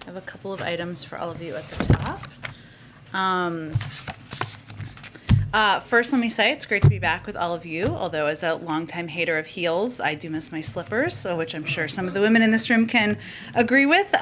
I have a couple of items for all of you at the top. First, let me say it's great to be back with all of you, although as a longtime hater of heels, I do miss my slippers, which I'm sure some of the women in this room can agree with.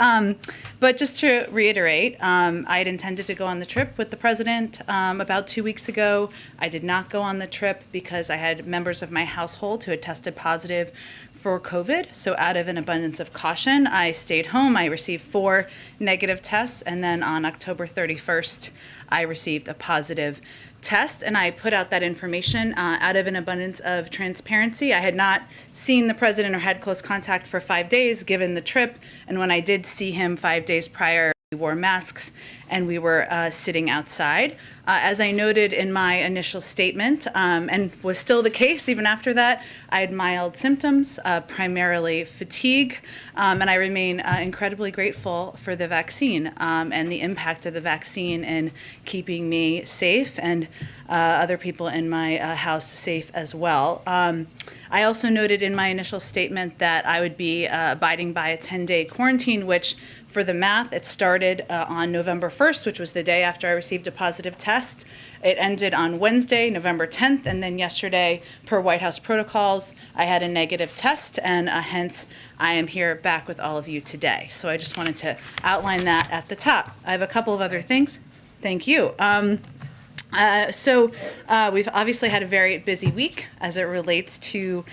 But just to reiterate, I had intended to go on the trip with the president about 2 weeks ago. I did not go on the trip because I had members of my household who had tested positive for COVID. So out of an abundance of caution, I stayed home. I received 4 negative tests, and then on October 31st, I received a positive test, and I put out that information out of an abundance of transparency. I had not seen the president or had close contact for 5 days given the trip, and when I did see him 5 days prior, we wore masks and we were sitting outside. As I noted in my initial statement, and was still the case even after that, I had mild symptoms, primarily fatigue, and I remain incredibly grateful for the vaccine and the impact of the vaccine in keeping me safe and other people in my house safe as well. I also noted in my initial statement that I would be abiding by a 10-day quarantine, which for the math, it started on November 1st, which was the day after I received a positive test. It ended on Wednesday, November 10th, and then yesterday, per White House protocols, I had a negative test, and hence I am here back with all of you today. So I just wanted to outline that at the top. I have a couple of other things. Thank you. We've obviously had a very busy week as it relates to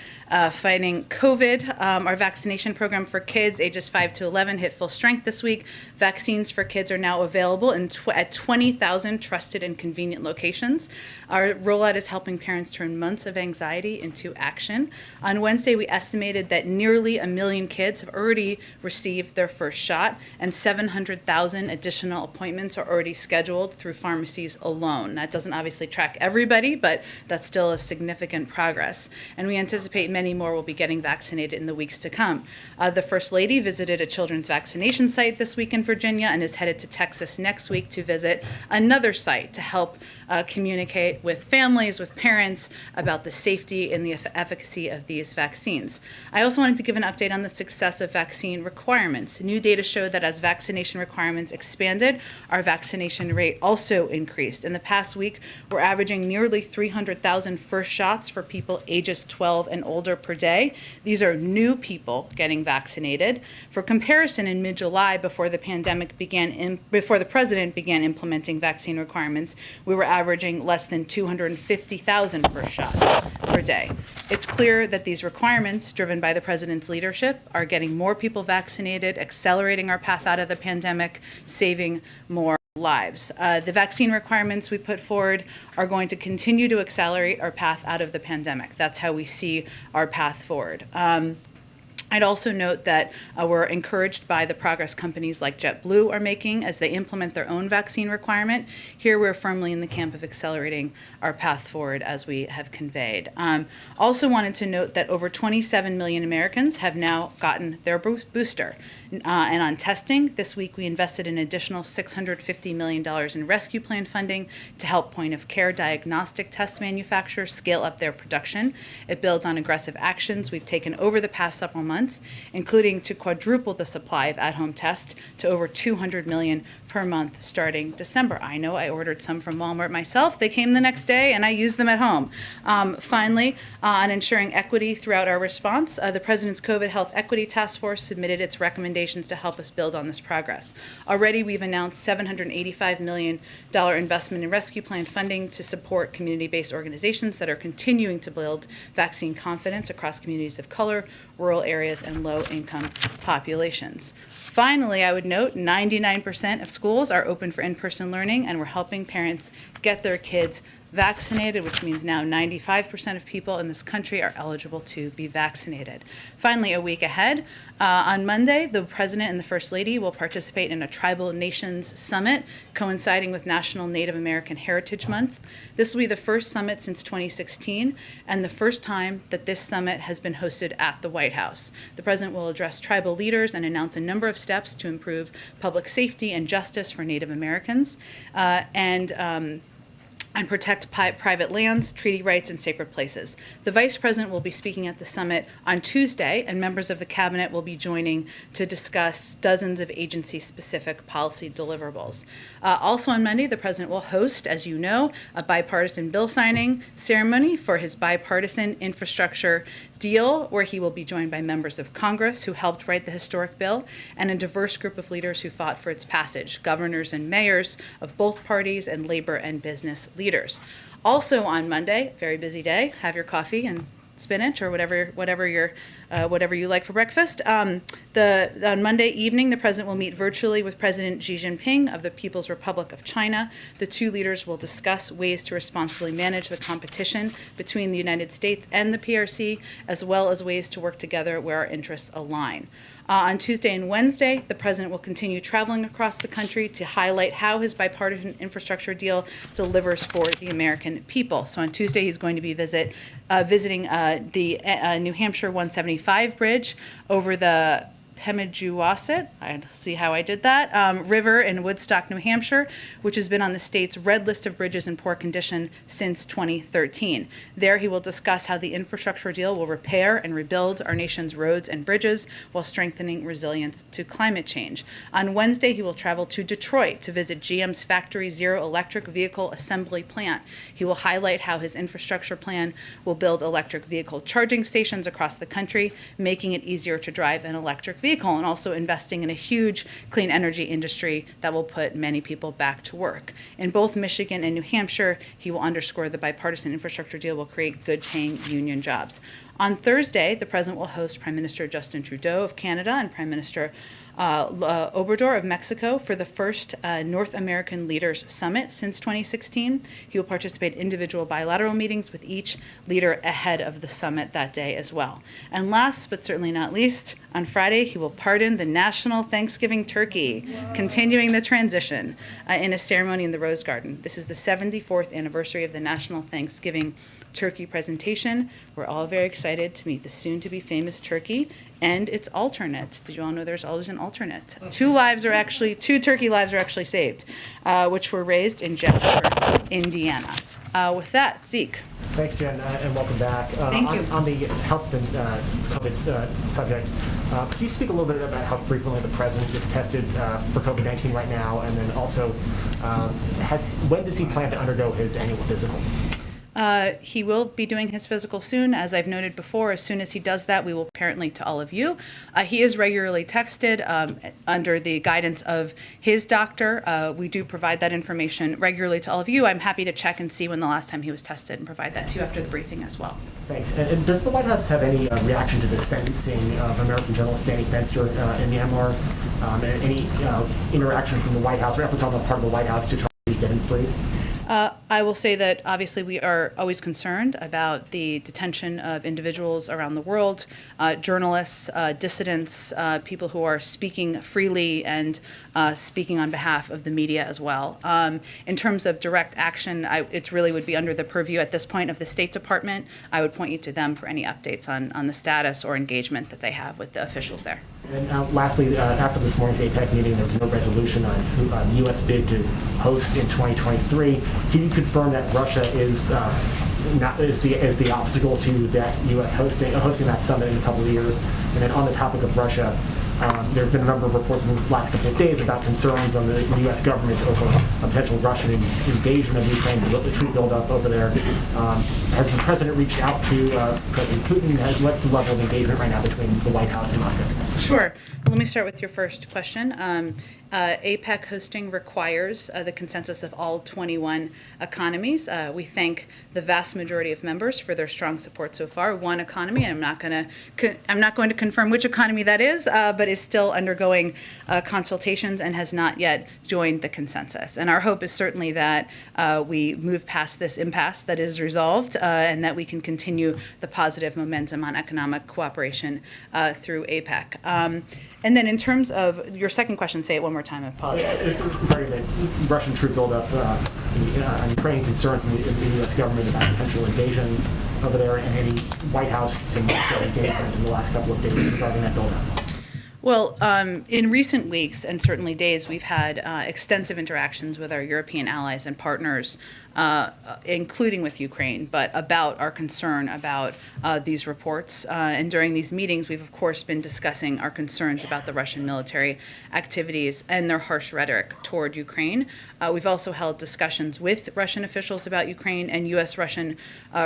fighting COVID. Our vaccination program for kids ages 5 to 11 hit full strength this week. Vaccines for kids are now available at 20,000 trusted and convenient locations. Our rollout is helping parents turn months of anxiety into action. On Wednesday, we estimated that nearly 1 million kids have already received their first shot, and 700,000 additional appointments are already scheduled through pharmacies alone. That doesn't obviously track everybody, but that's still a significant progress. And we anticipate many more will be getting vaccinated in the weeks to come. The First Lady visited a children's vaccination site this week in Virginia and is headed to Texas next week to visit another site to help communicate with families, with parents about the safety and the efficacy of these vaccines. I also wanted to give an update on the success of vaccine requirements. New data show that as vaccination requirements expanded, our vaccination rate also increased. In the past week, we're averaging nearly 300,000 first shots for people ages 12 and older per day. These are new people getting vaccinated. For comparison, in mid-July, before the president began implementing vaccine requirements, we were averaging less than 250,000 first shots per day. It's clear that these requirements, driven by the president's leadership, are getting more people vaccinated, accelerating our path out of the pandemic, saving more lives. The vaccine requirements we put forward are going to continue to accelerate our path out of the pandemic. That's how we see our path forward. I'd also note that we're encouraged by the progress companies like JetBlue are making as they implement their own vaccine requirement. Here we're firmly in the camp of accelerating our path forward as we have conveyed. Also wanted to note that over 27 million Americans have now gotten their booster. And on testing, this week we invested an additional $650 million in rescue plan funding to help point-of-care diagnostic test manufacturers scale up their production. It builds on aggressive actions we've taken over the past several months, including to quadruple the supply of at-home tests to over 200 million per month starting December. I know I ordered some from Walmart myself. They came the next day and I used them at home. Finally, on ensuring equity throughout our response, the President's COVID Health Equity Task Force submitted its recommendations to help us build on this progress. Already, we've announced $785 million investment in rescue plan funding to support community-based organizations that are continuing to build vaccine confidence across communities of color, rural areas, and low-income populations. Finally, I would note 99% of schools are open for in-person learning, and we're helping parents get their kids vaccinated, which means now 95% of people in this country are eligible to be vaccinated. Finally, a week ahead, on Monday, the President and the First Lady will participate in a Tribal Nations Summit coinciding with National Native American Heritage Month. This will be the first summit since 2016 and the first time that this summit has been hosted at the White House. The President will address tribal leaders and announce a number of steps to improve public safety and justice for Native Americans. and protect private lands, treaty rights, and sacred places. The Vice President will be speaking at the summit on Tuesday, and members of the Cabinet will be joining to discuss dozens of agency-specific policy deliverables. Also on Monday, the President will host, as you know, a bipartisan bill signing ceremony for his bipartisan infrastructure deal, where he will be joined by members of Congress who helped write the historic bill and a diverse group of leaders who fought for its passage, governors and mayors of both parties and labor and business leaders. Also on Monday, very busy day, have your coffee and spinach or whatever you like for breakfast. On Monday evening, the President will meet virtually with President Xi Jinping of the People's Republic of China. The two leaders will discuss ways to responsibly manage the competition between the United States and the PRC, as well as ways to work together where our interests align. On Tuesday and Wednesday, the President will continue traveling across the country to highlight how his bipartisan infrastructure deal delivers for the American people. So on Tuesday, he's going to be visiting the New Hampshire 175 bridge over the Pemigewasset, I see how I did that, river in Woodstock, New Hampshire, which has been on the state's red list of bridges in poor condition since 2013. There he will discuss how the infrastructure deal will repair and rebuild our nation's roads and bridges while strengthening resilience to climate change. On Wednesday, he will travel to Detroit to visit GM's Factory Zero electric vehicle assembly plant. He will highlight how his infrastructure plan will build electric vehicle charging stations across the country, making it easier to drive an electric vehicle, and also investing in a huge clean energy industry that will put many people back to work. In both Michigan and New Hampshire, he will underscore the bipartisan infrastructure deal will create good-paying union jobs. On Thursday, the President will host Prime Minister Justin Trudeau of Canada and Prime Minister Obrador of Mexico for the first North American Leaders Summit since 2016. He will participate in individual bilateral meetings with each leader ahead of the summit that day as well. And last, but certainly not least, on Friday, he will pardon the national Thanksgiving turkey, continuing the transition in a ceremony in the Rose Garden. This is the 74th anniversary of the National Thanksgiving Turkey presentation. We're all very excited to meet the soon-to-be famous turkey and its alternate. Did you all know there's always an alternate? Two turkey lives are actually saved, which were raised in Jefferson, Indiana. With that, Zeke. Thanks, Jen, and welcome back. Thank you. On the health and COVID subject, could you speak a little bit about how frequently the President is tested for COVID-19 right now, and then also when does he plan to undergo his annual physical? He will be doing his physical soon. As I've noted before, as soon as he does that, we will apparently to all of you. He is regularly texted under the guidance of his doctor. We do provide that information regularly to all of you. I'm happy to check and see when the last time he was tested and provide that to you after the briefing as well. Thanks. And does the White House have any reaction to the sentencing of American journalist Danny Fenster in Myanmar? Any interaction from the White House or efforts on the part of the White House to try to get him free? I will say that obviously we are always concerned about the detention of individuals around the world, journalists, dissidents, people who are speaking freely and speaking on behalf of the media as well. In terms of direct action, it really would be under the purview at this point of the State Department. I would point you to them for any updates on the status or engagement that they have with the officials there. And lastly, after this morning's APEC meeting, there was no resolution on the U.S. bid to host in 2023. Can you confirm that Russia is the obstacle to that U.S. hosting that summit in a couple of years? And then on the topic of Russia, there have been a number of reports in the last couple of days about concerns on the U.S. government over a potential Russian invasion of Ukraine, the troop buildup over there. Has the President reached out to President Putin? What's the level of engagement right now between the White House and Moscow? Sure. Let me start with your first question. APEC hosting requires the consensus of all 21 economies. We thank the vast majority of members for their strong support so far. One economy, and I'm not going to confirm which economy that is, but is still undergoing consultations and has not yet joined the consensus. And our hope is certainly that we move past this impasse that is resolved and that we can continue the positive momentum on economic cooperation through APEC. And then in terms of your second question, say it one more time, I apologize. Regarding the Russian troop buildup and Ukraine concerns in the U.S. government about potential invasion over there, and any White House to Moscow engagement in the last couple of days regarding that buildup. Well, in recent weeks and certainly days, we've had extensive interactions with our European allies and partners including with Ukraine, but about our concern about these reports. And during these meetings, we've, of course, been discussing our concerns about the Russian military activities and their harsh rhetoric toward Ukraine. We've also held discussions with Russian officials about Ukraine and U.S.-Russian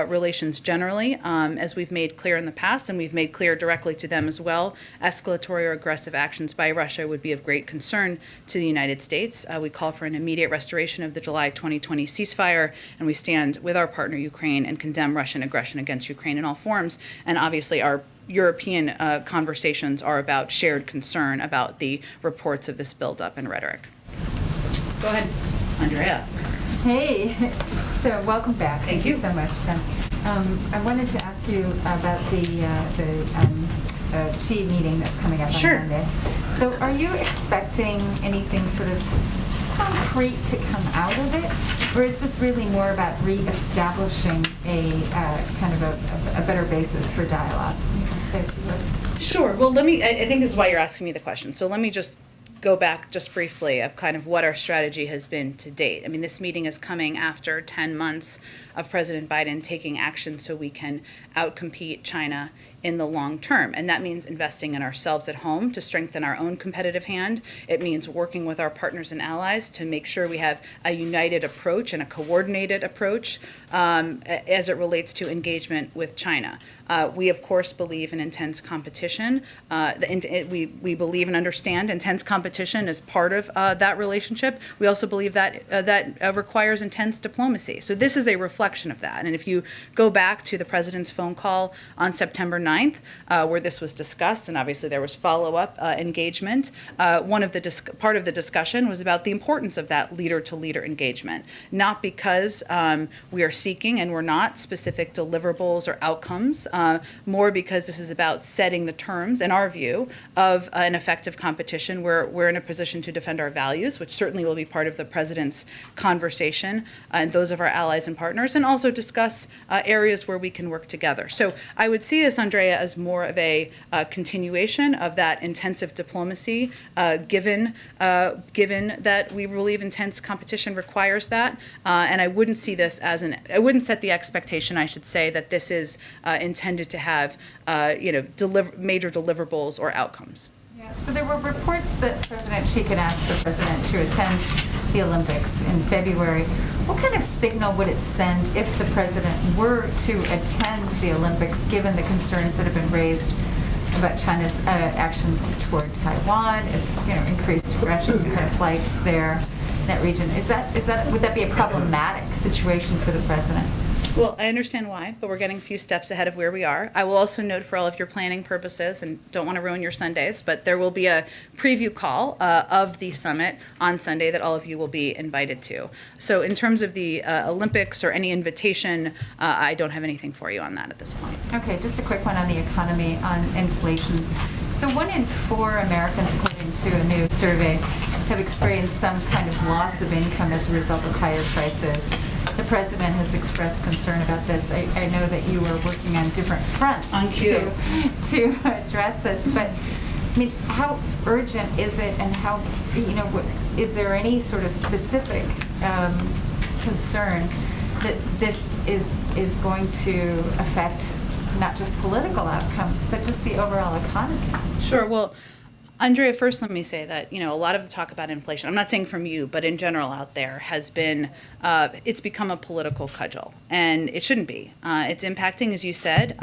relations generally, as we've made clear in the past, and we've made clear directly to them as well. Escalatory or aggressive actions by Russia would be of great concern to the United States. We call for an immediate restoration of the July 2020 ceasefire, and we stand with our partner Ukraine and condemn Russian aggression against Ukraine in all forms. And obviously our European conversations are about shared concern about the reports of this buildup and rhetoric. Go ahead, Andrea. Hey, so welcome back. Thank you so much, Tim. I wanted to ask you about the Xi meeting that's coming up Sure. on Monday. So are you expecting anything sort of concrete to come out of it? Or is this really more about reestablishing a kind of a better basis for dialogue? Sure. Well, I think this is why you're asking me the question. So let me just go back just briefly of kind of what our strategy has been to date. I mean, this meeting is coming after 10 months of President Biden taking action so we can outcompete China in the long term. And that means investing in ourselves at home to strengthen our own competitive hand. It means working with our partners and allies to make sure we have a united approach and a coordinated approach as it relates to engagement with China. We, of course, believe in intense competition. We believe and understand intense competition as part of that relationship. We also believe that that requires intense diplomacy. So this is a reflection of that. And if you go back to the president's phone call on September 9th, where this was discussed, and obviously there was follow-up engagement, part of the discussion was about the importance of that leader-to-leader engagement, not because we are seeking, and we're not, specific deliverables or outcomes, more because this is about setting the terms, in our view, of an effective competition where we're in a position to defend our values, which certainly will be part of the president's conversation, and those of our allies and partners, and also discuss areas where we can work together. So I would see this, Andrea, as more of a continuation of that intensive diplomacy, given that we believe intense competition requires that, and I wouldn't see this as I wouldn't set the expectation, I should say, that this is intended to have, major deliverables or outcomes. Yeah, so there were reports that President Xi could ask the president to attend the Olympics in February. What kind of signal would it send if the president were to attend the Olympics, given the concerns that have been raised about China's actions toward Taiwan, its increased Russian flights there in that region? Would that be a problematic situation for the president? Well, I understand why, but we're getting a few steps ahead of where we are. I will also note, for all of your planning purposes, and don't want to ruin your Sundays, but there will be a preview call of the summit on Sunday that all of you will be invited to. So in terms of the Olympics or any invitation, I don't have anything for you on that at this point. Okay, just a quick one on the economy, on inflation. So 1 in 4 Americans, according to a new survey, have experienced some kind of loss of income as a result of higher prices. The president has expressed concern about this. I know that you are working on different fronts On cue. to address this, but I mean, how urgent is it, and how, is there any sort of specific concern that this is going to affect not just political outcomes, but just the overall economy? Sure. Well, Andrea, first let me say that, a lot of the talk about inflation, I'm not saying from you, but in general out there, has been, it's become a political cudgel, and it shouldn't be. It's impacting, as you said,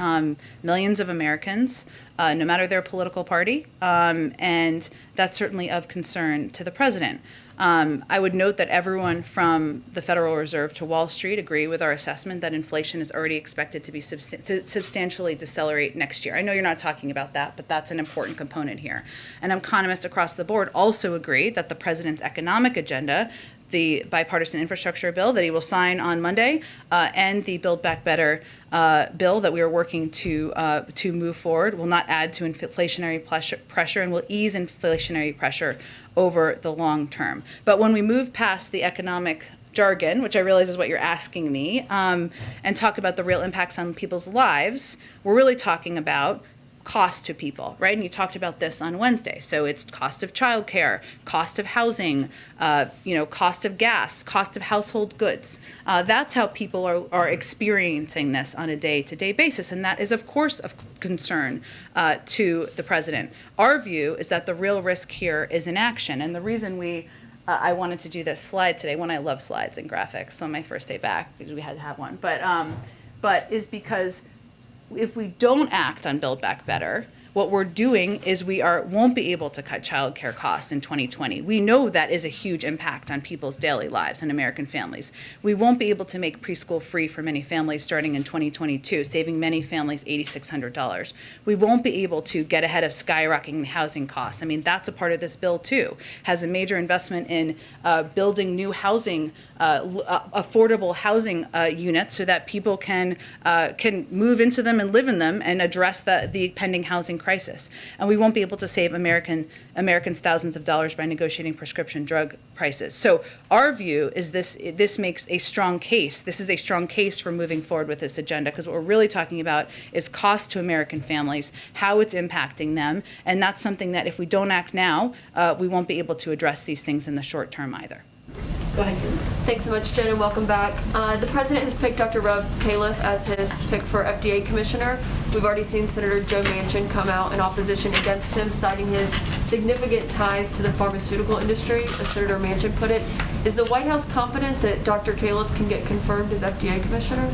millions of Americans, no matter their political party, and that's certainly of concern to the president. I would note that everyone from the Federal Reserve to Wall Street agree with our assessment that inflation is already expected to be substantially decelerate next year. I know you're not talking about that, but that's an important component here. And economists across the board also agree that the president's economic agenda, the bipartisan infrastructure bill that he will sign on Monday, and the Build Back Better bill that we are working to move forward, will not add to inflationary pressure and will ease inflationary pressure over the long term. But when we move past the economic jargon, which I realize is what you're asking me, and talk about the real impacts on people's lives, we're really talking about cost to people, right? And you talked about this on Wednesday. So it's cost of childcare, cost of housing, cost of gas, cost of household goods. That's how people are experiencing this on a day-to-day basis, and that is, of course, of concern to the president. Our view is that the real risk here is inaction, and the reason I wanted to do this slide today. I love slides and graphics. So on my first day back, we had to have one, but is because if we don't act on Build Back Better, what we're doing is we won't be able to cut childcare costs in 2020. We know that is a huge impact on people's daily lives and American families. We won't be able to make preschool free for many families starting in 2022, saving many families $8,600. We won't be able to get ahead of skyrocketing housing costs. I mean, that's a part of this bill too. Has a major investment in building new housing, affordable housing units so that people can move into them and live in them and address the pending housing crisis. And we won't be able to save Americans thousands of dollars by negotiating prescription drug prices. So our view is this makes a strong case. This is a strong case for moving forward with this agenda, because what we're really talking about is cost to American families, how it's impacting them, and that's something that if we don't act now, we won't be able to address these things in the short term either. Go ahead. Thanks so much, Jen, and welcome back. The president has picked Dr. Rob Califf as his pick for FDA commissioner. We've already seen Senator Joe Manchin come out in opposition against him, citing his significant ties to the pharmaceutical industry, as Senator Manchin put it. Is the White House confident that Dr. Califf can get confirmed as FDA commissioner?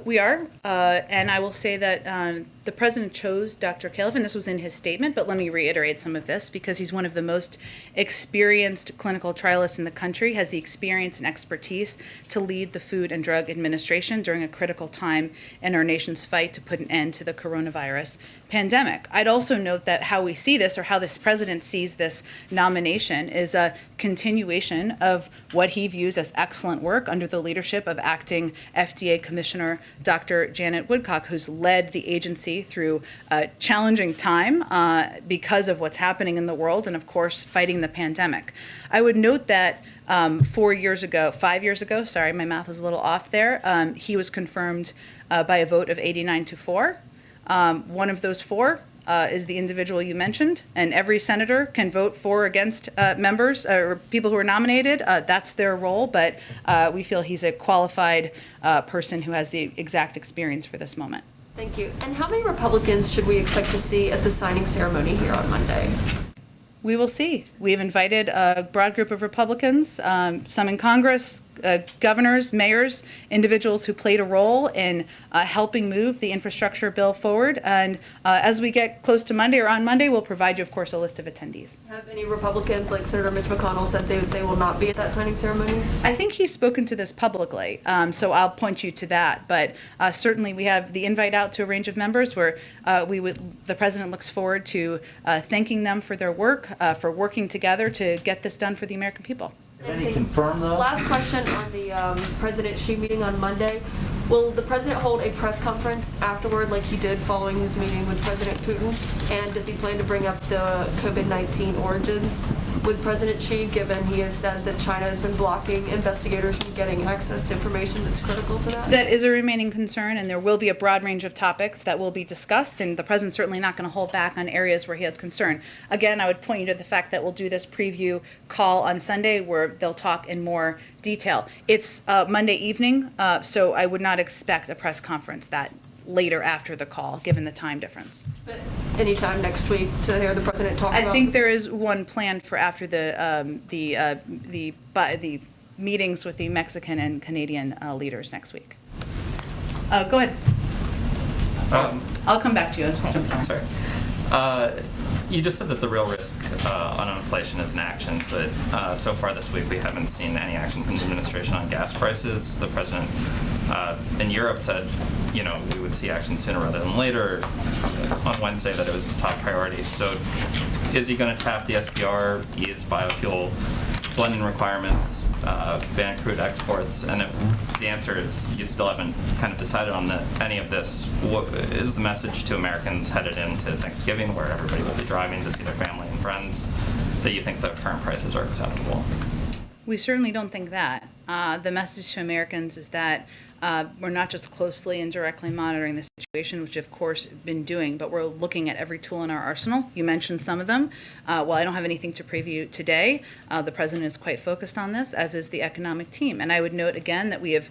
We are, and I will say that the president chose Dr. Califf, and this was in his statement, but let me reiterate some of this, because he's one of the most experienced clinical trialists in the country, has the experience and expertise to lead the Food and Drug Administration during a critical time in our nation's fight to put an end to the coronavirus pandemic. I'd also note that how we see this, or how this president sees this nomination, is a continuation of what he views as excellent work under the leadership of acting FDA Commissioner Dr. Janet Woodcock, who's led the agency through a challenging time because of what's happening in the world and, of course, fighting the pandemic. I would note that 5 years ago, sorry, my math was a little off there, he was confirmed by a vote of 89-4. One of those four is the individual you mentioned, and every senator can vote for or against members or people who are nominated. That's their role, but we feel he's a qualified person who has the exact experience for this moment. Thank you. And how many Republicans should we expect to see at the signing ceremony here on Monday? We will see. We've invited a broad group of Republicans, some in Congress, governors, mayors, individuals who played a role in helping move the infrastructure bill forward. And as we get close to Monday, or on Monday, we'll provide you, of course, a list of attendees. Have any Republicans, like Senator Mitch McConnell, said they will not be at that signing ceremony? I think he's spoken to this publicly, so I'll point you to that. But certainly we have the invite out to a range of members where the president looks forward to thanking them for their work, for working together to get this done for the American people. Any confirmed, though? Last question on the President-Xi meeting on Monday. Will the president hold a press conference afterward like he did following his meeting with President Putin? And does he plan to bring up the COVID-19 origins with President Xi, given he has said that China has been blocking investigators from getting access to information that's critical to that? That is a remaining concern, and there will be a broad range of topics that will be discussed, and the president's certainly not going to hold back on areas where he has concern. Again, I would point you to the fact that we'll do this preview call on Sunday where they'll talk in more detail. It's Monday evening, so I would not expect a press conference that later after the call, given the time difference. But anytime next week to hear the president talk about I think this? there is one planned for after the meetings with the Mexican and Canadian leaders next week. Go ahead. I'll come back to you. Sorry. You just said that the real risk on inflation is inaction, but so far this week we haven't seen any action from the administration on gas prices. The president in Europe said, we would see action sooner rather than later. On Wednesday, that it was his top priority. So, is he going to tap the SPR, ease biofuel blending requirements, ban crude exports? And if the answer is you still haven't kind of decided on any of this, what is the message to Americans headed into Thanksgiving, where everybody will be driving to see their family and friends, that you think the current prices are acceptable? We certainly don't think that. The message to Americans is that We're not just closely and directly monitoring the situation, which of course we've been doing, but we're looking at every tool in our arsenal. You mentioned some of them. While I don't have anything to preview today, the president is quite focused on this, as is the economic team. And I would note again that we have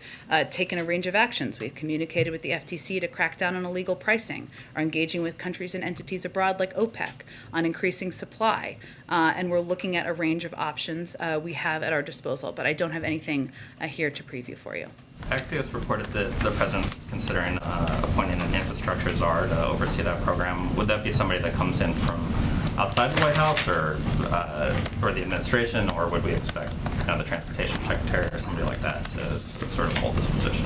taken a range of actions. We've communicated with the FTC to crack down on illegal pricing, are engaging with countries and entities abroad like OPEC on increasing supply, and we're looking at a range of options we have at our disposal. But I don't have anything here to preview for you. Axios reported that the president's considering appointing an infrastructure czar to oversee that program. Would that be somebody that comes in from outside the White House or the administration, or would we expect the transportation secretary or somebody like that to sort of hold this position?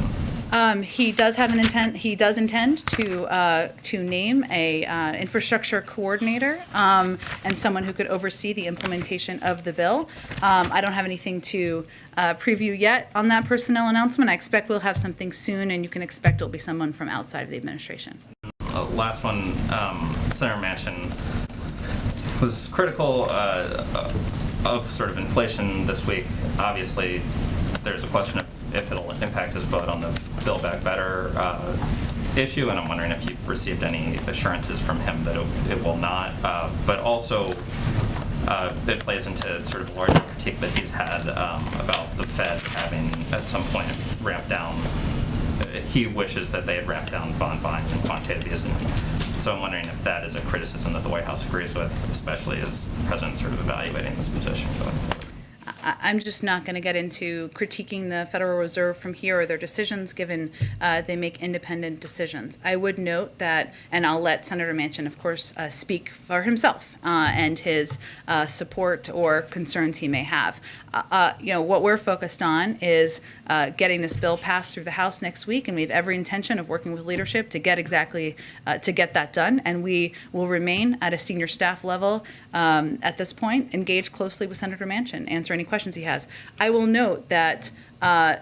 He does have an intent. He does intend to name a infrastructure coordinator and someone who could oversee the implementation of the bill. I don't have anything to preview yet on that personnel announcement. I expect we'll have something soon, and you can expect it'll be someone from outside of the administration. Last one, Senator Manchin was critical of sort of inflation this week. Obviously, there's a question of if it'll impact his vote on the Build Back Better issue, and I'm wondering if you've received any assurances from him that it will not. But also, it plays into sort of larger critique that he's had about the Fed having at some point ramped down. He wishes that they had ramped down bond buying and quantitative easing. So I'm wondering if that is a criticism that the White House agrees with, especially as the president's sort of evaluating this position going forward. I'm just not going to get into critiquing the Federal Reserve from here or their decisions, given they make independent decisions. I would note that, and I'll let Senator Manchin, of course, speak for himself and his support or concerns he may have. What we're focused on is getting this bill passed through the House next week, and we have every intention of working with leadership to get that done. And we will remain at a senior staff level at this point, engage closely with Senator Manchin, answer any questions he has. I will note that the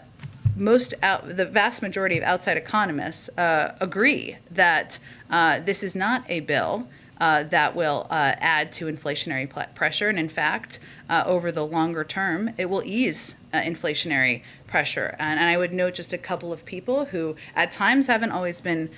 vast majority of outside economists agree that this is not a bill that will add to inflationary pressure. And in fact, over the longer term, it will ease inflationary pressure. And I would note just a couple of people who at times haven't always been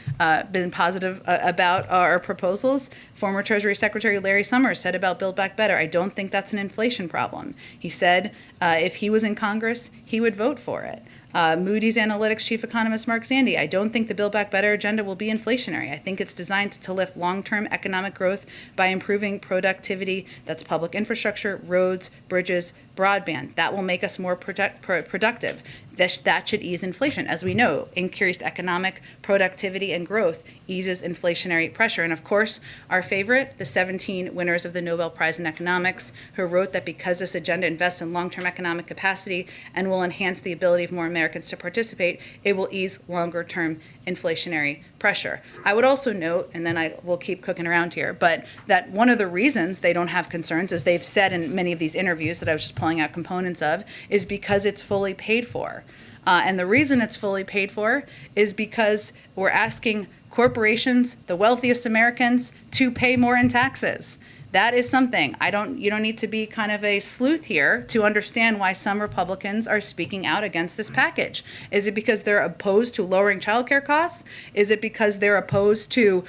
positive about our proposals. Former Treasury Secretary Larry Summers said about Build Back Better, I don't think that's an inflation problem. He said if he was in Congress, he would vote for it. Moody's Analytics chief economist Mark Zandi, I don't think the Build Back Better agenda will be inflationary. I think it's designed to lift long-term economic growth by improving productivity. That's public infrastructure, roads, bridges, broadband. That will make us more productive. That should ease inflation. As we know, increased economic productivity and growth eases inflationary pressure. And of course, our favorite, the 17 winners of the Nobel Prize in Economics, who wrote that because this agenda invests in long-term economic capacity and will enhance the ability of more Americans to participate, it will ease longer-term inflationary pressure. I would also note, and then I will keep cooking around here, but that one of the reasons they don't have concerns, as they've said in many of these interviews that I was just pulling out components of, is because it's fully paid for. And the reason it's fully paid for is because we're asking corporations, the wealthiest Americans, to pay more in taxes. That is something. You don't need to be kind of a sleuth here to understand why some Republicans are speaking out against this package. Is it because they're opposed to lowering childcare costs? Is it because they're opposed to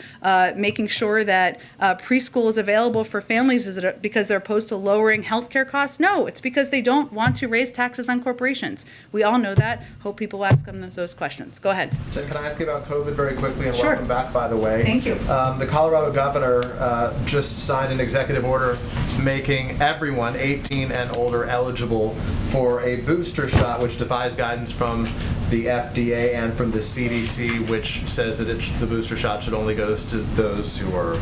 making sure that preschool is available for families? Is it because they're opposed to lowering healthcare costs? No, it's because they don't want to raise taxes on corporations. We all know that. Hope people ask them those questions. Go ahead. Jen, can I ask you about COVID very quickly? And Sure. Welcome back, by the way. Thank you. The Colorado governor just signed an executive order making everyone 18 and older eligible for a booster shot, which defies guidance from the FDA and from the CDC, which says that the booster shot should only go to those who are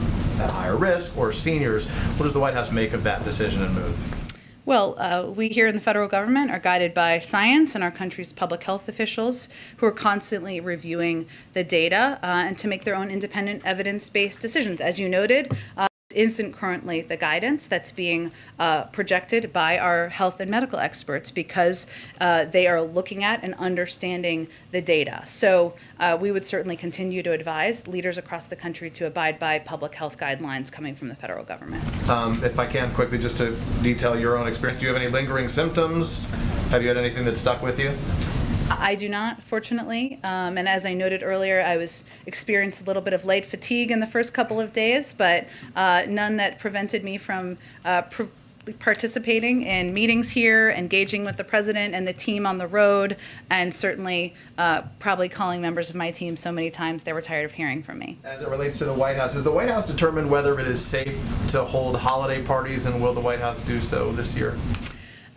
at higher risk or seniors. What does the White House make of that decision and move? Well, we here in the federal government are guided by science and our country's public health officials who are constantly reviewing the data and to make their own independent evidence-based decisions. As you noted, isn't currently the guidance that's being projected by our health and medical experts because they are looking at and understanding the data. So we would certainly continue to advise leaders across the country to abide by public health guidelines coming from the federal government. If I can quickly, just to detail your own experience, do you have any lingering symptoms? Have you had anything that stuck with you? I do not, fortunately. And as I noted earlier, I experienced a little bit of late fatigue in the first couple of days, but none that prevented me from participating in meetings here, engaging with the president and the team on the road, and certainly probably calling members of my team so many times they were tired of hearing from me. As it relates to the White House, has the White House determined whether it is safe to hold holiday parties, and will the White House do so this year?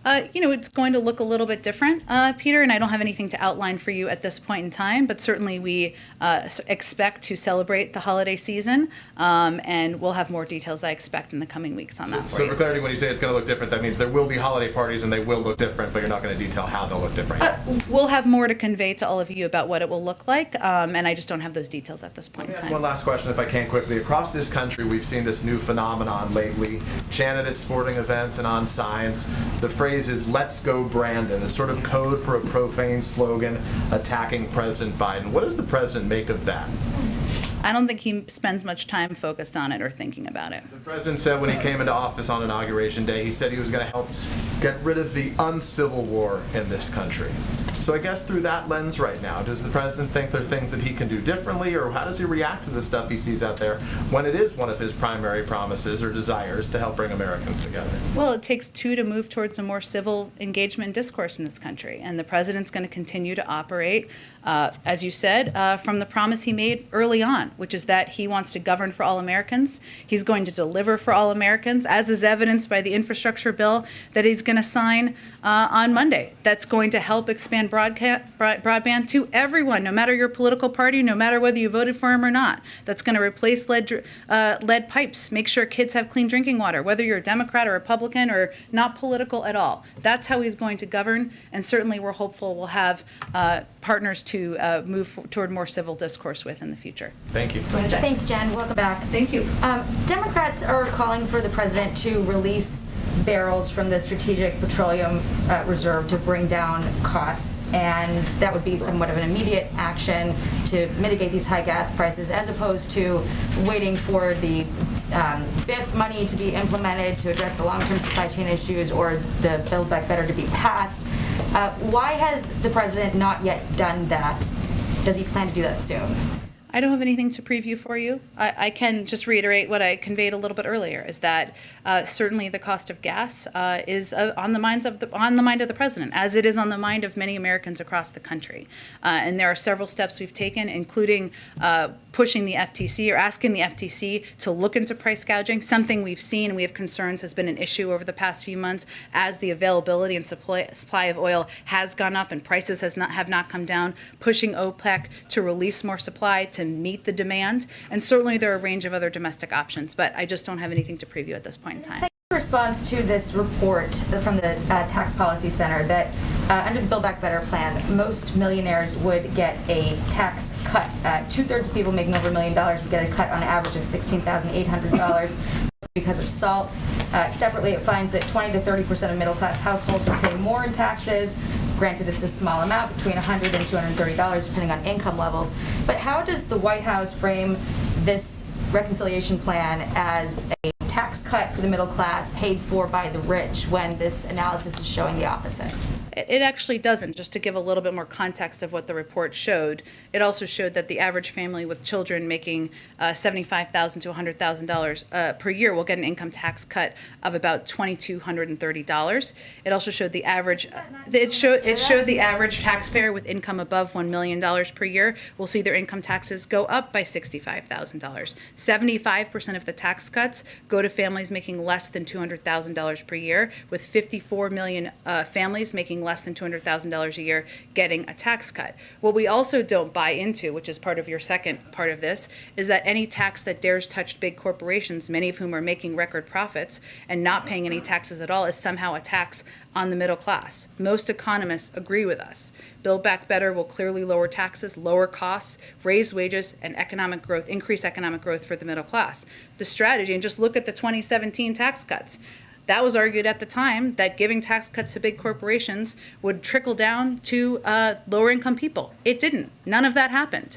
It's going to look a little bit different, Peter, and I don't have anything to outline for you at this point in time, but certainly we expect to celebrate the holiday season, and we'll have more details, I expect, in the coming weeks on that for So you. for clarity, when you say it's going to look different, that means there will be holiday parties and they will look different, but you're not going to detail how they'll look different. We'll have more to convey to all of you about what it will look like, and I just don't have those details at this point in Let me time. ask one last question, if I can quickly. Across this country, we've seen this new phenomenon lately, chanted at sporting events and on signs. The phrase is "Let's go Brandon," a sort of code for a profane slogan attacking President Biden. What does the president make of that? I don't think he spends much time focused on it or thinking about it. The president said when he came into office on Inauguration Day, he said he was going to help get rid of the uncivil war in this country. So I guess through that lens right now, does the president think there are things that he can do differently, or how does he react to the stuff he sees out there when it is one of his primary promises or desires to help bring Americans together? Well, it takes two to move towards a more civil engagement and discourse in this country, and the president's going to continue to operate, as you said, from the promise he made early on, which is that he wants to govern for all Americans. He's going to deliver for all Americans, as is evidenced by the infrastructure bill that he's going to sign on Monday. That's going to help expand broadband to everyone, no matter your political party, no matter whether you voted for him or not. That's going to replace lead pipes, make sure kids have clean drinking water, whether you're a Democrat or Republican or not political at all. That's how he's going to govern, and certainly we're hopeful we'll have partners to move toward more civil discourse with in the future. Thank you. Thanks, Jen. Welcome back. Thank you. Democrats are calling for the president to release barrels from the Strategic Petroleum Reserve to bring down costs, and that would be somewhat of an immediate action to mitigate these high gas prices, as opposed to waiting for the BIF money to be implemented to address the long-term supply chain issues or the Build Back Better to be passed. Why has the president not yet done that? Does he plan to do that soon? I don't have anything to preview for you. I can just reiterate what I conveyed a little bit earlier, is that certainly the cost of gas is on the mind of the president, as it is on the mind of many Americans across the country. And there are several steps we've taken, including pushing the FTC or asking the FTC to look into price gouging. Something we've seen and we have concerns has been an issue over the past few months as the availability and supply of oil has gone up and prices have not come down, pushing OPEC to release more supply to meet the demand. And certainly there are a range of other domestic options, but I just don't have anything to preview at this point in time. Response to this report from the Tax Policy Center that under the Build Back Better plan, most millionaires would get a tax cut. 2/3 of people making over $1 million would get a cut on average of $16,800 because of SALT. Separately, it finds that 20 to 30% of middle-class households will pay more in taxes. Granted, it's a small amount, between $100 and $230, depending on income levels. But how does the White House frame this reconciliation plan as a tax cut for the middle class paid for by the rich when this analysis is showing the opposite? It actually doesn't. Just to give a little bit more context of what the report showed, it also showed that the average family with children making $75,000 to $100,000 per year will get an income tax cut of about $2,230. It also showed the average. It showed the average taxpayer with income above $1 million per year will see their income taxes go up by $65,000. 75% of the tax cuts go to families making less than $200,000 per year, with 54 million families making less than $200,000 a year getting a tax cut. What we also don't buy into, which is part of your second part of this, is that any tax that dares touch big corporations, many of whom are making record profits and not paying any taxes at all, is somehow a tax on the middle class. Most economists agree with us. Build Back Better will clearly lower taxes, lower costs, raise wages, and economic growth, increase economic growth for the middle class. The strategy, and just look at the 2017 tax cuts. That was argued at the time that giving tax cuts to big corporations would trickle down to lower income people. It didn't. None of that happened.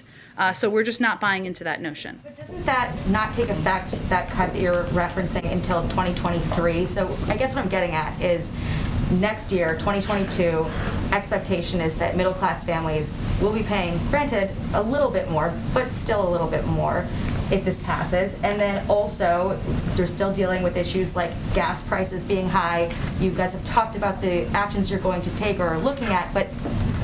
So we're just not buying into that notion. But doesn't that not take effect, that cut that you're referencing, until 2023? So I guess what I'm getting at is next year, 2022, expectation is that middle-class families will be paying, granted, a little bit more, but still a little bit more if this passes. And then also, they're still dealing with issues like gas prices being high. You guys have talked about the actions you're going to take or are looking at, but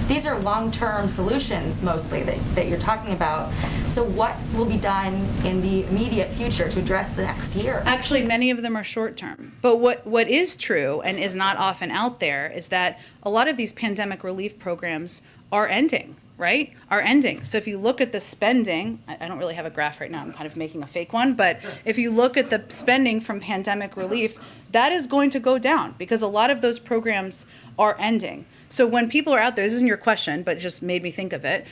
these are long-term solutions mostly that you're talking about. So what will be done in the immediate future to address the next year? Actually, many of them are short-term. But what is true and is not often out there is that a lot of these pandemic relief programs are ending, right? Are ending. So if you look at the spending, I don't really have a graph right now, I'm kind of making a fake one, but if you look at the spending from pandemic relief, that is going to go down because a lot of those programs are ending. So when people are out there, this isn't your question, but it just made me think of it.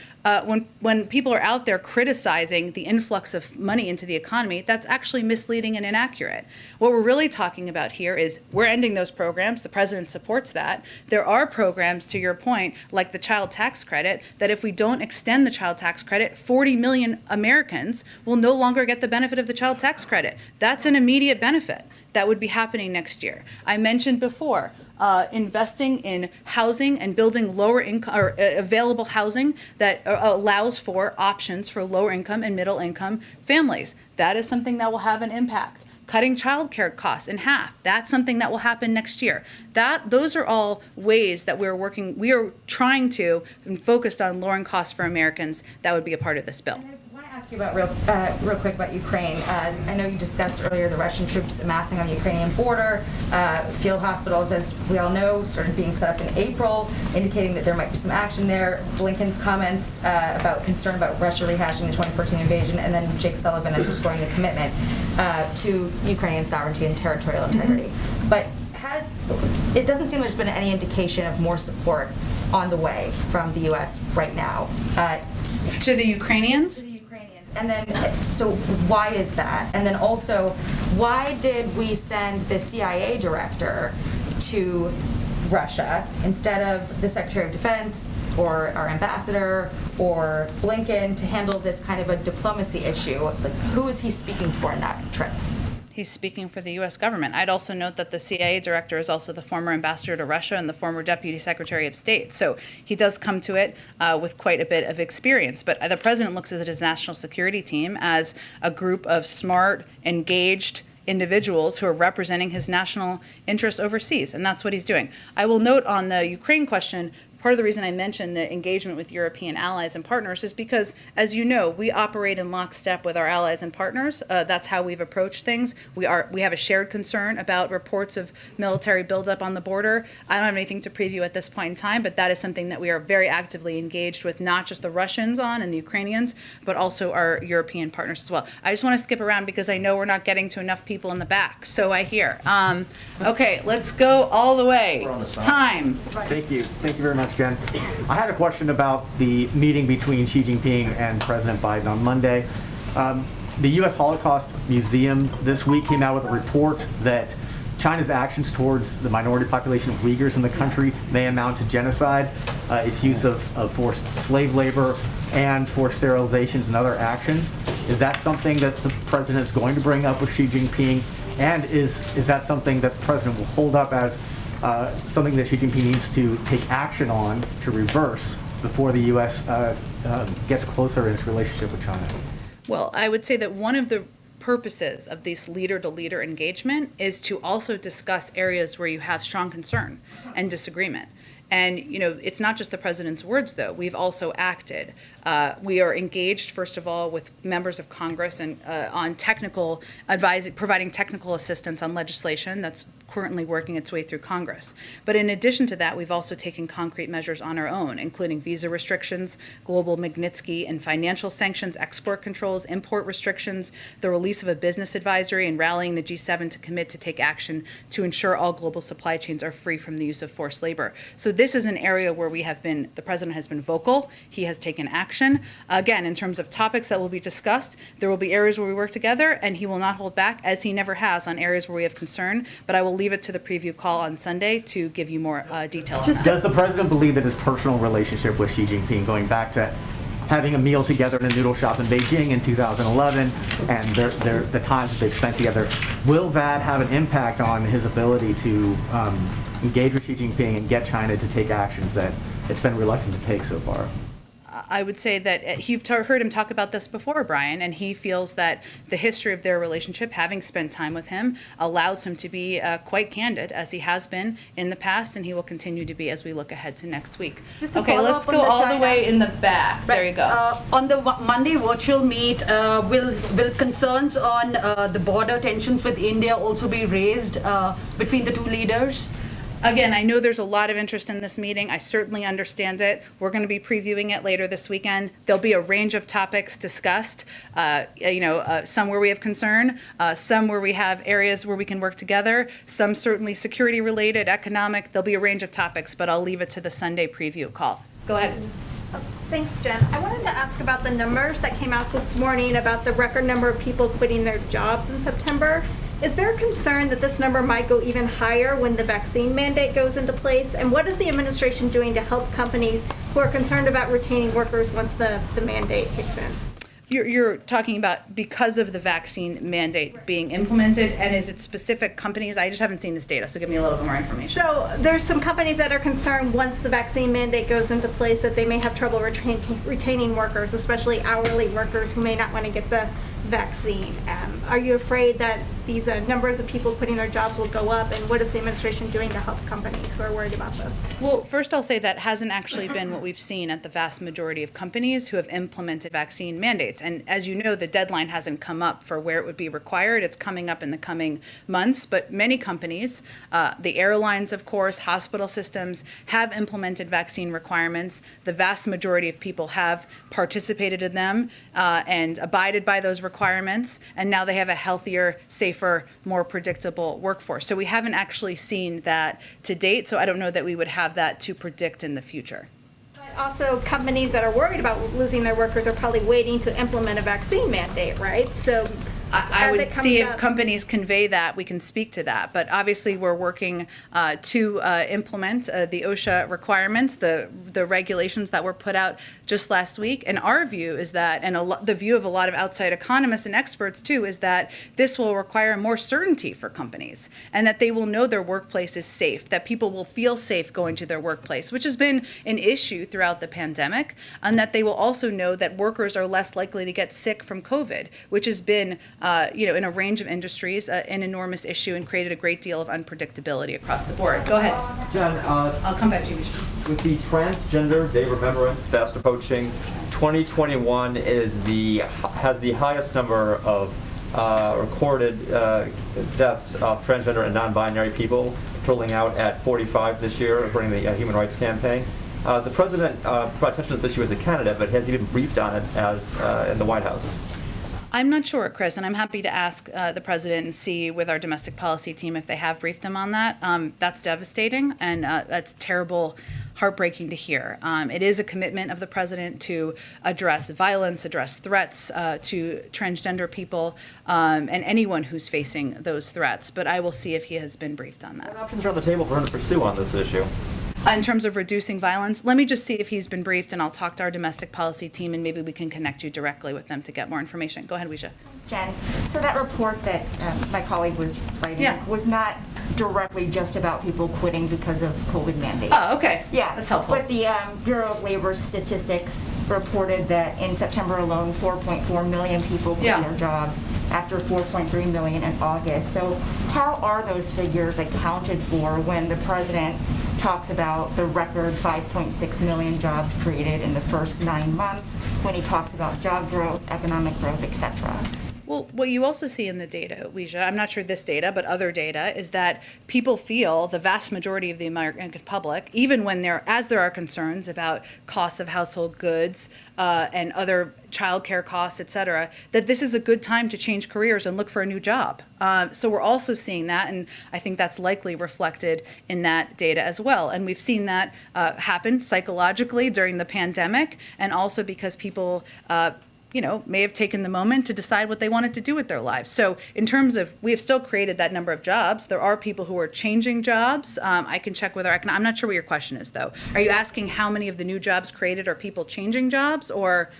When people are out there criticizing the influx of money into the economy, that's actually misleading and inaccurate. What we're really talking about here is we're ending those programs. The president supports that. There are programs, to your point, like the child tax credit, that if we don't extend the child tax credit, 40 million Americans will no longer get the benefit of the child tax credit. That's an immediate benefit that would be happening next year. I mentioned before, investing in housing and building lower income or available housing that allows for options for lower income and middle income families. That is something that will have an impact. Cutting childcare costs in half. That's something that will happen next year. Those are all ways that we're working. We are trying to and focused on lowering costs for Americans. That would be a part of this bill. I want to ask you about real quick about Ukraine. I know you discussed earlier the Russian troops amassing on the Ukrainian border. Field hospitals, as we all know, started being set up in April, indicating that there might be some action there. Blinken's comments about concern about Russia rehashing the 2014 invasion, and then Jake Sullivan underscoring the commitment to Ukrainian sovereignty and territorial integrity. But it doesn't seem there's been any indication of more support on the way from the U.S. right now. To the Ukrainians? And then, so why is that? And then also, why did we send the CIA director to Russia instead of the Secretary of Defense or our ambassador or Blinken to handle this kind of a diplomacy issue? Like, who is he speaking for in that trip? He's speaking for the U.S. government. I'd also note that the CIA director is also the former ambassador to Russia and the former deputy secretary of state. So he does come to it with quite a bit of experience. But the president looks at his national security team as a group of smart, engaged individuals who are representing his national interests overseas. And that's what he's doing. I will note on the Ukraine question, part of the reason I mentioned the engagement with European allies and partners is because, as you know, we operate in lockstep with our allies and partners. That's how we've approached things. We have a shared concern about reports of military buildup on the border. I don't have anything to preview at this point in time, but that is something that we are very actively engaged with, not just the Russians on and the Ukrainians, but also our European partners as well. I just want to skip around because I know we're not getting to enough people in the back, so I hear. Okay, let's go all the way. We're on the side. Time. Thank you. Thank you very much, Jen. I had a question about the meeting between Xi Jinping and President Biden on Monday. The U.S. Holocaust Museum this week came out with a report that China's actions towards the minority population of Uyghurs in the country may amount to genocide. Its use of forced slave labor and forced sterilizations and other actions. Is that something that the president is going to bring up with Xi Jinping? And is that something that the president will hold up as something that Xi Jinping needs to take action on to reverse before the U.S. Gets closer in its relationship with China? Well, I would say that one of the purposes of this leader-to-leader engagement is to also discuss areas where you have strong concern and disagreement. And, you know, it's not just the president's words, though. We've also acted. We are engaged, first of all, with members of Congress and on technical advising, providing technical assistance on legislation that's currently working its way through Congress. But in addition to that, we've also taken concrete measures on our own, including visa restrictions, global Magnitsky and financial sanctions, export controls, import restrictions, the release of a business advisory, and rallying the G7 to commit to take action to ensure all global supply chains are free from the use of forced labor. So this is an area where the president has been vocal. He has taken action. Again, in terms of topics that will be discussed, there will be areas where we work together, and he will not hold back, as he never has, on areas where we have concern. But I will leave it to the preview call on Sunday to give you more detail. Does the president believe that his personal relationship with Xi Jinping, going back to having a meal together in a noodle shop in Beijing in 2011 and the times that they spent together, will that have an impact on his ability to engage with Xi Jinping and get China to take actions that it's been reluctant to take so far? I would say that you've heard him talk about this before, Brian, and he feels that the history of their relationship, having spent time with him, allows him to be quite candid, as he has been in the past, and he will continue to be as we look ahead to next week. Just to okay, follow let's up go on the all the China- way in the back. There you go. On the Monday virtual meet, will concerns on the border tensions with India also be raised between the two leaders? Again, I know there's a lot of interest in this meeting. I certainly understand it. We're going to be previewing it later this weekend. There'll be a range of topics discussed, some where we have concern, some where we have areas where we can work together, some certainly security related, economic. There'll be a range of topics, but I'll leave it to the Sunday preview call. Go ahead. Thanks, Jen. I wanted to ask about the numbers that came out this morning about the record number of people quitting their jobs in September. Is there a concern that this number might go even higher when the vaccine mandate goes into place? And what is the administration doing to help companies who are concerned about retaining workers once the mandate kicks in? You're talking about because of the vaccine mandate being implemented, and is it specific companies? I just haven't seen this data, so give me a little bit more information. So there's some companies that are concerned once the vaccine mandate goes into place that they may have trouble retaining workers, especially hourly workers who may not want to get the vaccine. Are you afraid that these numbers of people quitting their jobs will go up, and what is the administration doing to help companies who are worried about this? Well, first I'll say that hasn't actually been what we've seen at the vast majority of companies who have implemented vaccine mandates. And as you know, the deadline hasn't come up for where it would be required. It's coming up in the coming months. But many companies, the airlines, of course, hospital systems, have implemented vaccine requirements. The vast majority of people have participated in them and abided by those requirements. And now they have a healthier, safer, more predictable workforce. So we haven't actually seen that to date. So I don't know that we would have that to predict in the future. Also, companies that are worried about losing their workers are probably waiting to implement a vaccine mandate, right? So I would see if companies convey that, we can speak to that. But obviously, we're working to implement the OSHA requirements, the regulations that were put out just last week. And our view is that, and the view of a lot of outside economists and experts too, is that this will require more certainty for companies and that they will know their workplace is safe, that people will feel safe going to their workplace, which has been an issue throughout the pandemic, and that they will also know that workers are less likely to get sick from COVID, which has been in a range of industries, an enormous issue and created a great deal of unpredictability across the board. Go ahead. Jen, I'll come back to you, Michelle. with the Transgender Day Remembrance fast approaching, 2021 has the highest number of recorded deaths of transgender and non-binary people, totaling out at 45 this year, according to the Human Rights Campaign. The president brought attention to this issue as a candidate, but has he been briefed on it as in the White House? I'm not sure, Chris, and I'm happy to ask the president and see with our domestic policy team if they have briefed him on that. That's devastating, and that's terrible, heartbreaking to hear. It is a commitment of the president to address violence, address threats to transgender people, and anyone who's facing those threats. But I will see if he has been briefed on that. What options are on the table for him to pursue on this issue? In terms of reducing violence, let me just see if he's been briefed, and I'll talk to our domestic policy team, and maybe we can connect you directly with them to get more information. Go ahead, Weisha. Jen, so that report that my colleague was citing was not directly just about people quitting because of COVID mandates. Oh, okay. Yeah, that's helpful. But the Bureau of Labor Statistics reported that in September alone, 4.4 million people quit their jobs after 4.3 million in August. So how are those figures accounted for when the president talks about the record 5.6 million jobs created in the first 9 months, when he talks about job growth, economic growth, et cetera? Well, what you also see in the data, Weisha, I'm not sure this data, but other data, is that people feel, the vast majority of the American public, even when there are concerns about costs of household goods and other childcare costs, et cetera, that this is a good time to change careers and look for a new job. So we're also seeing that, and I think that's likely reflected in that data as well. And we've seen that happen psychologically during the pandemic, and also because people may have taken the moment to decide what they wanted to do with their lives. So in terms of, we have still created that number of jobs. There are people who are changing jobs. I can check with I'm not sure what your question is, though. Are you asking how many of the new jobs created are people changing jobs, or?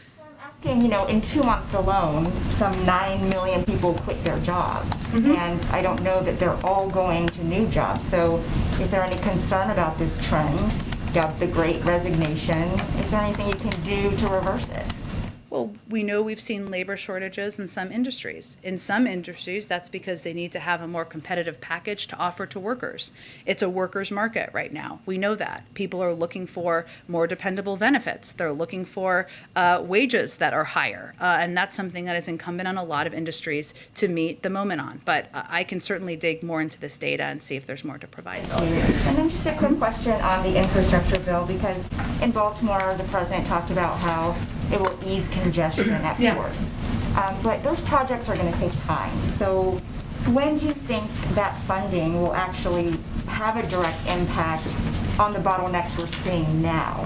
I'm You know, in 2 months alone, some 9 million people quit their jobs. And I don't know that they're all going to new jobs. So is there any concern about this trend of the Great Resignation? Is there anything you can do to reverse it? Well, we know we've seen labor shortages in some industries. In some industries, that's because they need to have a more competitive package to offer to workers. It's a workers' market right now. We know that. People are looking for more dependable benefits. They're looking for wages that are higher. And that's something that is incumbent on a lot of industries to meet the moment on. But I can certainly dig more into this data and see if there's more to provide. And then just a quick question on the infrastructure bill, because in Baltimore, the president talked about how it will ease congestion at ports. But those projects are going to take time. So when do you think that funding will actually have a direct impact on the bottlenecks we're seeing now?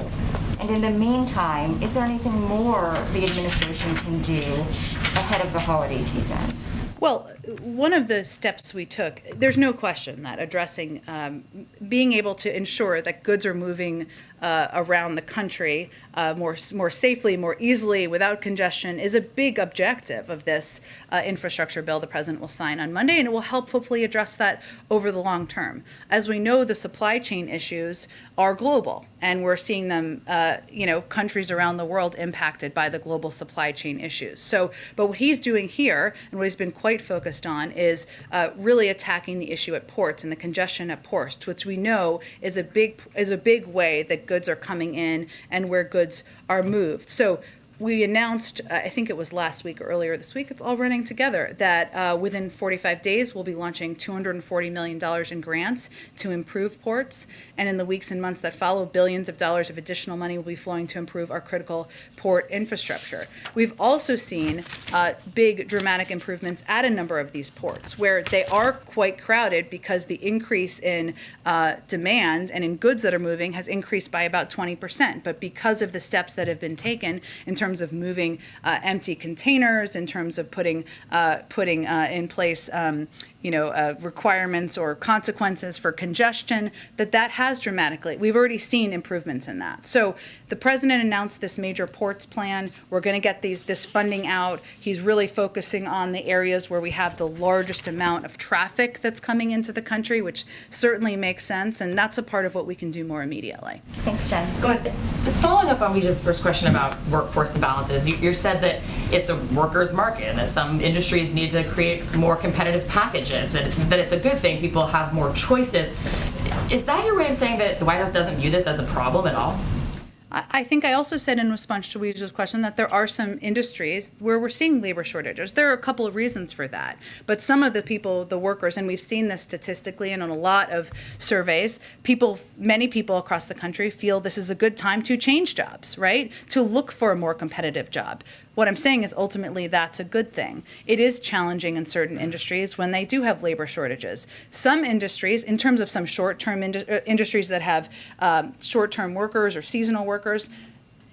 And in the meantime, is there anything more the administration can do ahead of the holiday season? Well, one of the steps we took, there's no question that addressing, being able to ensure that goods are moving around the country more safely, more easily, without congestion, is a big objective of this infrastructure bill the president will sign on Monday, and it will help hopefully address that over the long term. As we know, the supply chain issues are global, and we're seeing them, countries around the world impacted by the global supply chain issues. So, but what he's doing here, and what he's been quite focused on, is really attacking the issue at ports and the congestion at ports, which we know is a big way that goods are coming in and where goods are moved. So we announced, I think it was last week or earlier this week, it's all running together, that within 45 days we'll be launching $240 million in grants to improve ports. And in the weeks and months that follow, billions of dollars of additional money will be flowing to improve our critical port infrastructure. We've also seen big dramatic improvements at a number of these ports where they are quite crowded because the increase in demand and in goods that are moving has increased by about 20%. But because of the steps that have been taken in terms of moving empty containers, in terms of putting in place requirements or consequences for congestion, that has dramatically, we've already seen improvements in that. So the president announced this major ports plan. We're going to get this funding out. He's really focusing on the areas where we have the largest amount of traffic that's coming into the country, which certainly makes sense, and that's a part of what we can do more immediately. Thanks, Jen. Go ahead. Following up on Weeja's first question about workforce imbalances, you said that it's a workers' market and that some industries need to create more competitive packages, that it's a good thing, people have more choices. Is that your way of saying that the White House doesn't view this as a problem at all? I think I also said in response to Weeja's question that there are some industries where we're seeing labor shortages. There are a couple of reasons for that. But some of the people, the workers, and we've seen this statistically and on a lot of surveys, many people across the country feel this is a good time to change jobs, right? To look for a more competitive job. What I'm saying is ultimately that's a good thing. It is challenging in certain industries when they do have labor shortages. Some industries, in terms of some short-term industries that have short-term workers or seasonal workers,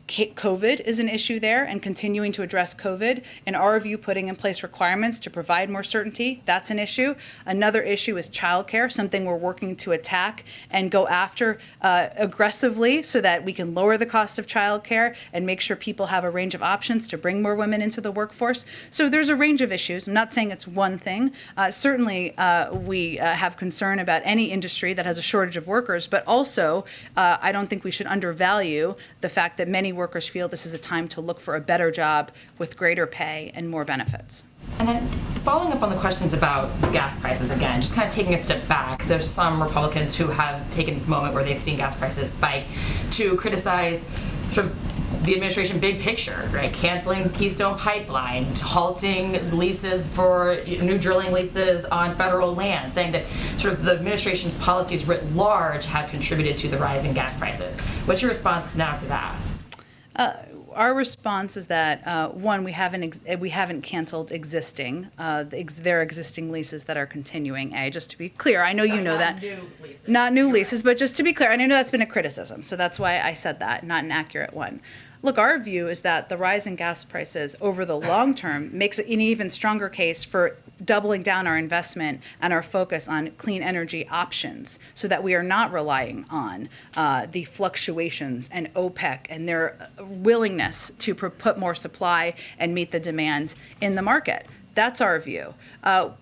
COVID is an issue there, and continuing to address COVID. In our view, putting in place requirements to provide more certainty, that's an issue. Another issue is childcare, something we're working to attack and go after aggressively so that we can lower the cost of childcare and make sure people have a range of options to bring more women into the workforce. So there's a range of issues. I'm not saying it's one thing. Certainly, we have concern about any industry that has a shortage of workers, but also I don't think we should undervalue the fact that many workers feel this is a time to look for a better job with greater pay and more benefits. And then following up on the questions about gas prices again, just kind of taking a step back, there's some Republicans who have taken this moment where they've seen gas prices spike to criticize sort of the administration big picture, right? Canceling Keystone Pipeline, halting leases for new drilling leases on federal land, saying that sort of the administration's policies writ large have contributed to the rise in gas prices. What's your response now to that? Our response is that one, we haven't canceled existing there are existing leases that are continuing. Just to be clear, I know you know that. Not new leases, but just to be clear, and I know that's been a criticism, so that's why I said that, not an accurate one. Look, our view is that the rise in gas prices over the long term makes an even stronger case for doubling down our investment and our focus on clean energy options so that we are not relying on the fluctuations and OPEC and their willingness to put more supply and meet the demand in the market. That's our view.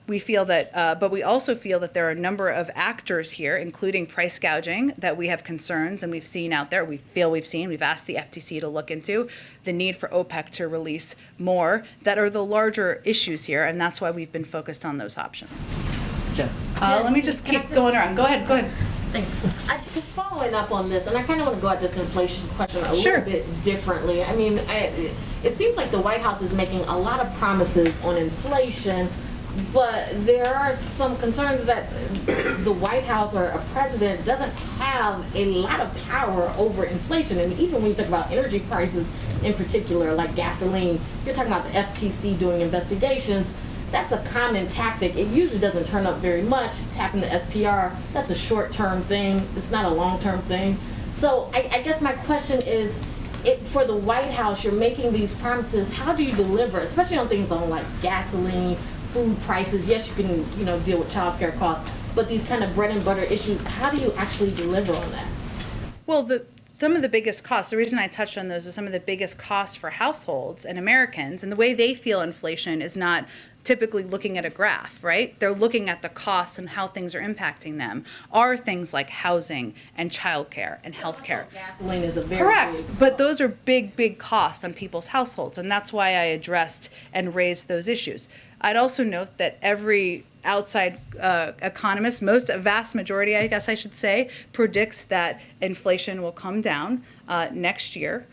We feel that, but we also feel that there are a number of actors here, including price gouging, that we have concerns and we've seen out there. We've asked the FTC to look into the need for OPEC to release more that are the larger issues here, and that's why we've been focused on those options. Let me just keep going around. Go ahead. Thanks. I think it's following up on this, and I kind of want to go at this inflation question a Sure. little bit differently. I mean, it seems like the White House is making a lot of promises on inflation, but there are some concerns that the White House or a president doesn't have a lot of power over inflation. And even when you talk about energy prices in particular, like gasoline, you're talking about the FTC doing investigations. That's a common tactic. It usually doesn't turn up very much. Tapping the SPR, that's a short-term thing. It's not a long-term thing. So I guess my question is, for the White House, you're making these promises. How do you deliver, especially on things on like gasoline, food prices? Yes, you can deal with child care costs, but these kind of bread and butter issues, how do you actually deliver on that? Well, some of the biggest costs, the reason I touched on those is some of the biggest costs for households and Americans, and the way they feel inflation is not typically looking at a graph, right? They're looking at the costs and how things are impacting them, are things like housing and childcare and healthcare. Gasoline is a very Correct, big but those are big costs on people's households, and that's why I addressed and raised those issues. I'd also note that every outside economist, a vast majority, I guess I should say, predicts that inflation will come down next year.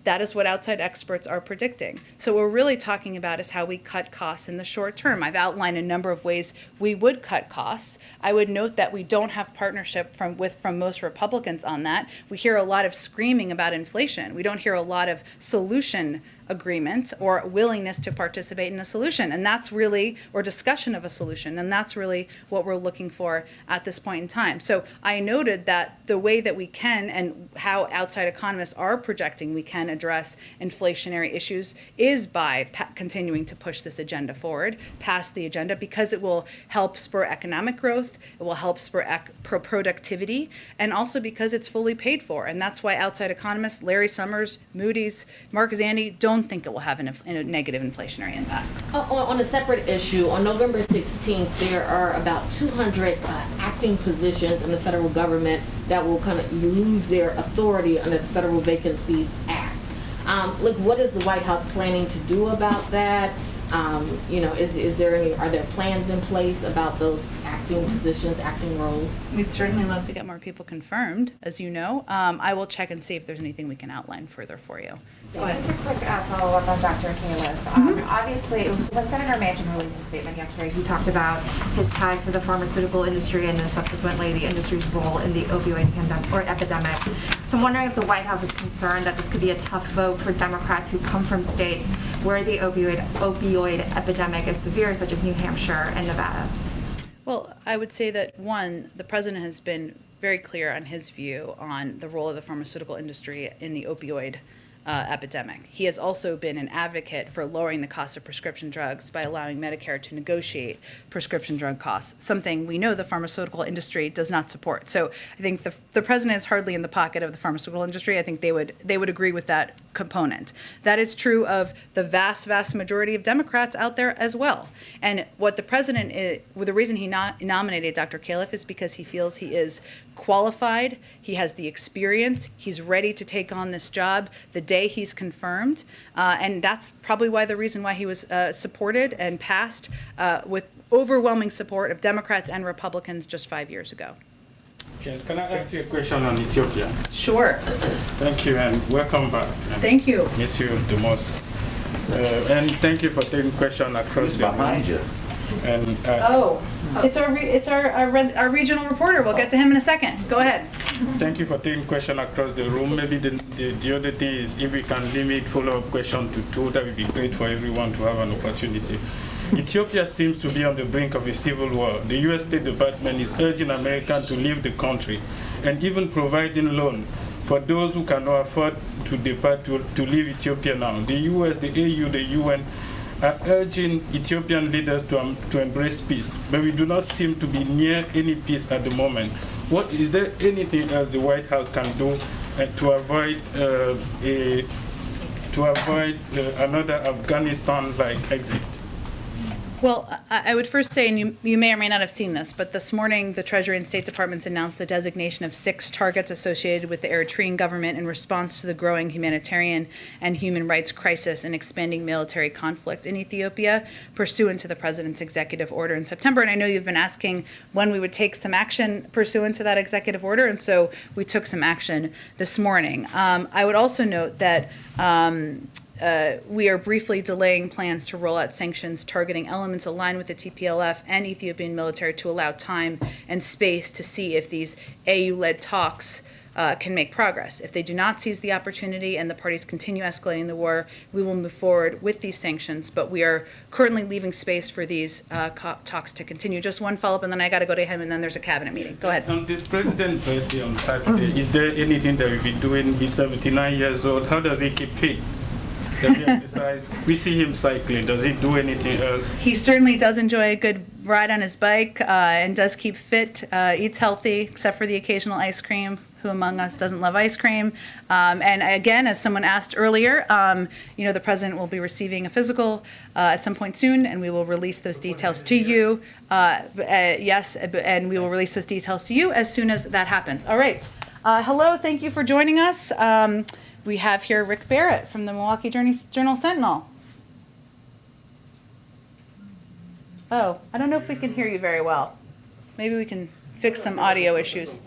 That is what outside experts are predicting. So what we're really talking about is how we cut costs in the short term. I've outlined a number of ways we would cut costs. I would note that we don't have partnership from most Republicans on that. We hear a lot of screaming about inflation. We don't hear a lot of solution agreement or willingness to participate in a solution, and that's really, or discussion of a solution, and that's really what we're looking for at this point in time. So I noted that the way that we can, and how outside economists are projecting we can address inflationary issues, is by continuing to push this agenda forward, past the agenda, because it will help spur economic growth, it will help spur productivity, and also because it's fully paid for. And that's why outside economists, Larry Summers, Moody's, Mark Zandi, don't think it will have a negative inflationary impact. On a separate issue, on November 16th, there are about 200 acting positions in the federal government that will kind of lose their authority under the Federal Vacancies Act. What is the White House planning to do about that? Are there plans in place about those acting positions, acting roles? We'd certainly love to get more people confirmed, as you know. I will check and see if there's anything we can outline further for you. Just a quick follow-up on Dr. Califf. Obviously, when Senator Manchin released a statement yesterday, he talked about his ties to the pharmaceutical industry and then subsequently the industry's role in the opioid epidemic. So I'm wondering if the White House is concerned that this could be a tough vote for Democrats who come from states where the opioid epidemic is severe, such as New Hampshire and Nevada. Well, I would say that, one, the president has been very clear on his view on the role of the pharmaceutical industry in the opioid epidemic. He has also been an advocate for lowering the cost of prescription drugs by allowing Medicare to negotiate prescription drug costs, something we know the pharmaceutical industry does not support. So I think the president is hardly in the pocket of the pharmaceutical industry. I think they would agree with that component. That is true of the vast majority of Democrats out there as well. And what the president the reason he nominated Dr. Califf is because he feels he is qualified, he has the experience, he's ready to take on this job the day he's confirmed, and that's probably the reason why he was supported and passed with overwhelming support of Democrats and Republicans just 5 years ago. Okay, can I ask you a question on Ethiopia? Sure. Thank you and welcome back. Thank you. Miss you the most. And thank you for taking questions across the behind you. And It's our regional reporter. We'll get to him in a second. Go ahead. thank you for taking questions across the room. Maybe the other thing is if we can limit follow-up question to 2, that would be great for everyone to have an opportunity. Ethiopia seems to be on the brink of a civil war. The U.S. State Department is urging Americans to leave the country and even providing loans for those who cannot afford to depart to leave Ethiopia now. The U.S., the AU, the UN are urging Ethiopian leaders to embrace peace, but we do not seem to be near any peace at the moment. What is there anything else the White House can do to avoid another Afghanistan-like exit? Well, I would first say, and you may or may not have seen this, but this morning the Treasury and State Departments announced the designation of 6 targets associated with the Eritrean government in response to the growing humanitarian and human rights crisis and expanding military conflict in Ethiopia, pursuant to the President's executive order in September. And I know you've been asking when we would take some action pursuant to that executive order, and so we took some action this morning. I would also note that we are briefly delaying plans to roll out sanctions targeting elements aligned with the TPLF and Ethiopian military to allow time and space to see if these AU-led talks can make progress. If they do not seize the opportunity and the parties continue escalating the war, we will move forward with these sanctions, but we are currently leaving space for these talks to continue. Just one follow-up, and then I got to go to him, and then there's a cabinet meeting. Go ahead. On this president's birthday on Saturday, is there anything that we'll be doing? He's 79 years old. How does he keep fit? Does he exercise? We see him cycling. Does he do anything else? He certainly does enjoy a good ride on his bike and does keep fit, eats healthy, except for the occasional ice cream. Who among us doesn't love ice cream? And again, as someone asked earlier, the president will be receiving a physical at some point soon, and we will release those details to you. Yes, and we will release those details to you as soon as that happens. All right. Hello, thank you for joining us. We have here Rick Barrett from the Milwaukee Journal Sentinel. Oh, I don't know if we can hear you very well. Maybe we can fix some audio issues.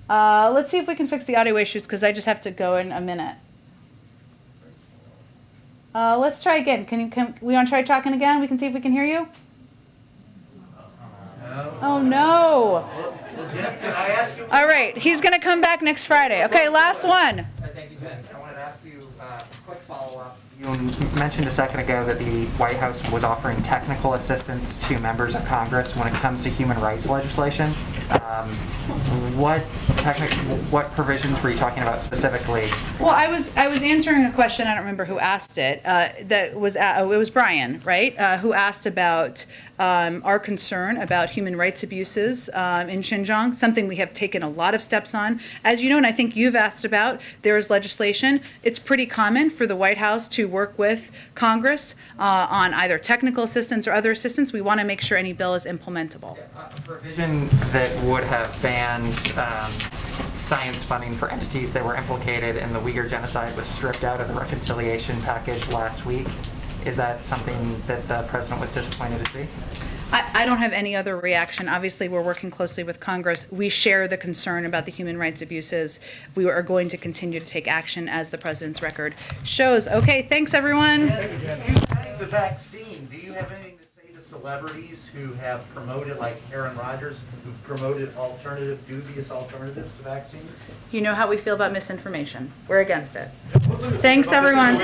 Let's see if we can fix the audio issues, because I just have to go in a minute. Let's try again. Can we want to try talking again? We can see if we can hear you. Oh no! Well, Jeff, can I ask you? All right, he's going to come back next Friday. Okay, last one. Thank you, Jen. I wanted to ask you a quick follow-up. You mentioned a second ago that the White House was offering technical assistance to members of Congress when it comes to human rights legislation. What provisions were you talking about specifically? Well, I was answering a question. I don't remember who asked it. It was Brian, right? Who asked about our concern about human rights abuses in Xinjiang, something we have taken a lot of steps on. As you know, and I think you've asked about, there is legislation. It's pretty common for the White House to work with Congress on either technical assistance or other assistance. We want to make sure any bill is implementable. A provision that would have banned science funding for entities that were implicated in the Uyghur genocide was stripped out of the reconciliation package last week. Is that something that the president was disappointed to see? I don't have any other reaction. Obviously, we're working closely with Congress. We share the concern about the human rights abuses. We are going to continue to take action as the president's record shows. Okay, thanks, everyone. The vaccine, do you have anything to say to celebrities who have promoted, like Aaron Rodgers, who've promoted dubious alternatives to vaccines? You know how we feel about misinformation. We're against it. Thanks, everyone.